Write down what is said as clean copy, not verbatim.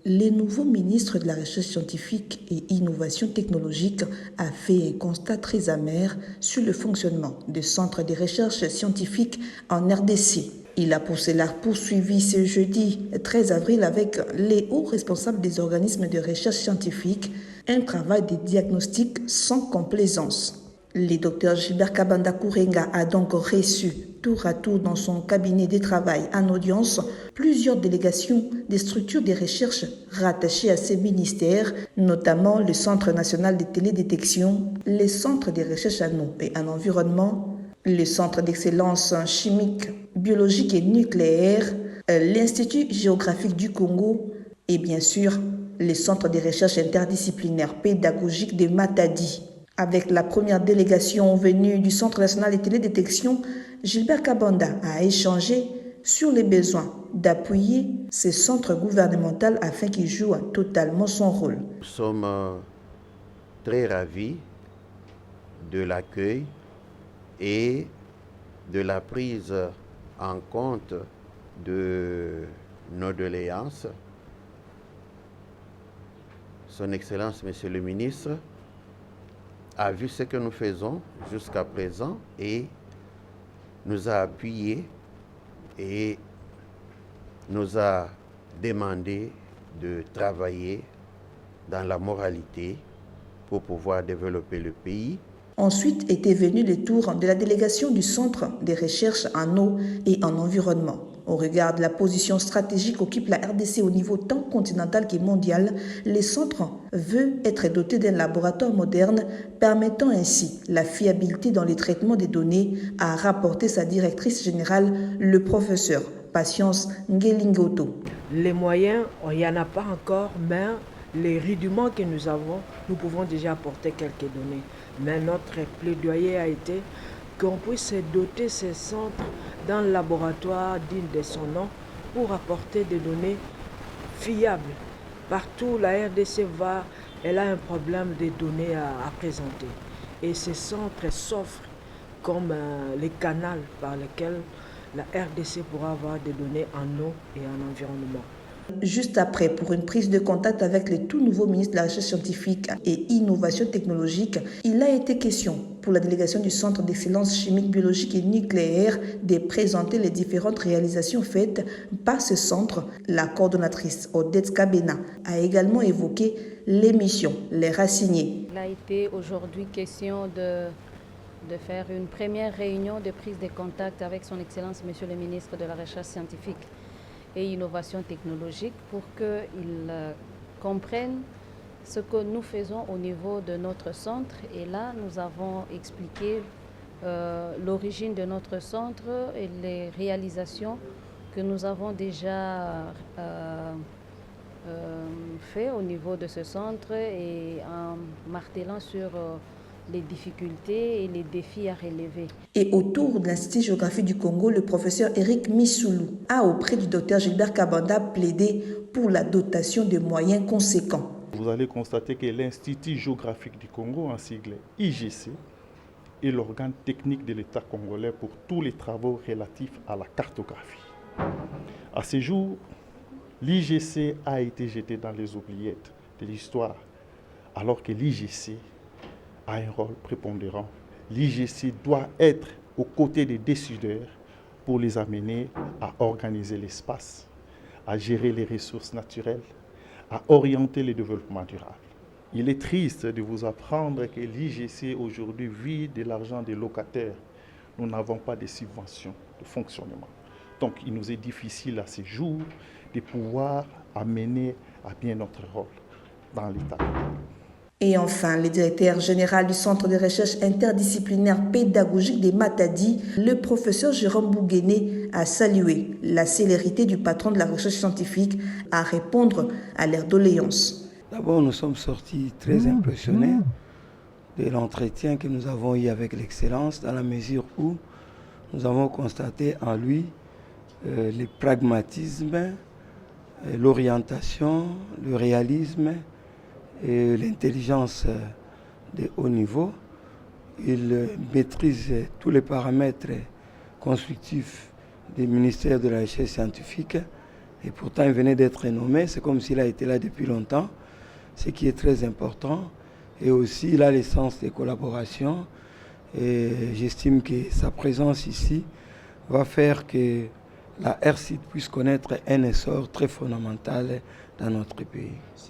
Le nouveau ministre de la Recherche scientifique et innovation technologique a fait un constat très amer sur le fonctionnement des centres de recherche scientifique en RDC. Il a pour cela poursuivi ce jeudi 13 avril avec les hauts responsables des organismes de recherche scientifique un travail de diagnostic sans complaisance. Le docteur Gilbert Kabanda Kourenga a donc reçu tour à tour dans son cabinet de travail en audience plusieurs délégations des structures de recherche rattachées à ces ministères, notamment le Centre national de télédétection, les centres de recherche en eau et en environnement, le Centre d'excellence chimique, biologique et nucléaire, l'Institut géographique du Congo et bien sûr le Centre de recherche interdisciplinaire pédagogique de Matadi. Avec la première délégation venue du Centre national de télédétection, Gilbert Kabanda a échangé sur les besoins d'appuyer ces centres gouvernementaux afin qu'ils jouent totalement son rôle. Nous sommes très ravis de l'accueil et de la prise en compte de nos doléances. Son Excellence, Monsieur le Ministre, a vu ce que nous faisons jusqu'à présent et nous a appuyés et nous a demandé de travailler dans la moralité pour pouvoir développer le pays. Ensuite était venu le tour de la délégation du Centre de recherche en eau et en environnement. Au regard de la position stratégique qu'occupe la RDC au niveau tant continental que mondial, le centre veut être doté d'un laboratoire moderne permettant ainsi la fiabilité dans les traitements des données, a rapporté sa directrice générale, le professeur Patience Ngelingoto. Les moyens, il n'y en a pas encore, mais les rudiments que nous avons, nous pouvons déjà apporter quelques données. Mais notre plaidoyer a été qu'on puisse doter ces centres d'un laboratoire digne de son nom pour apporter des données fiables. Partout, la RDC va, elle a un problème de données à présenter. Et ces centres s'offrent comme les canaux par lesquels la RDC pourra avoir des données en eau et en environnement. Juste après, pour une prise de contact avec le tout nouveau ministre de la Recherche scientifique et innovation technologique, il a été question pour la délégation du Centre d'excellence chimique, biologique et nucléaire de présenter les différentes réalisations faites par ce centre. La coordonnatrice Odette Kabena a également évoqué les missions, les raciniers. Il a été aujourd'hui question de faire une première réunion de prise de contact avec son Excellence, Monsieur le ministre de la Recherche scientifique et innovation technologique pour qu'ils comprennent ce que nous faisons au niveau de notre centre. Et là, nous avons expliqué l'origine de notre centre et les réalisations que nous avons déjà fait au niveau de ce centre et en martelant sur les difficultés et les défis à relever. Et autour de l'Institut géographique du Congo, le professeur Eric Missoulou a auprès du docteur Gilbert Kabanda plaidé pour la dotation de moyens conséquents. Vous allez constater que l'Institut géographique du Congo, en sigle IGC, est l'organe technique de l'État congolais pour tous les travaux relatifs à la cartographie. À ce jour, l'IGC a été jeté dans les oubliettes de l'histoire, alors que l'IGC a un rôle prépondérant. L'IGC doit être aux côtés des décideurs pour les amener à organiser l'espace, à gérer les ressources naturelles, à orienter le développement durable. Il est triste de vous apprendre que l'IGC aujourd'hui vit de l'argent des locataires. Nous n'avons pas de subventions de fonctionnement. Donc il nous est difficile à ce jour de pouvoir amener à bien notre rôle dans l'État. Et enfin, le directeur général du Centre de recherche interdisciplinaire pédagogique de Matadi, le professeur Jérôme Bouguené, a salué la célérité du patron de la recherche scientifique à répondre à leurs doléances. D'abord, nous sommes sortis très impressionnés de l'entretien que nous avons eu avec l'Excellence, dans la mesure où nous avons constaté en lui le pragmatisme, l'orientation, le réalisme et l'intelligence de haut niveau. Il maîtrise tous les paramètres constructifs du ministère de la Recherche scientifique Et pourtant, il venait d'être nommé. C'est comme s'il a été là depuis longtemps, ce qui est très important. Et aussi, il a l'essence des collaborations. Et j'estime que sa présence ici va faire que la RCIT puisse connaître un essor très fondamental dans notre pays.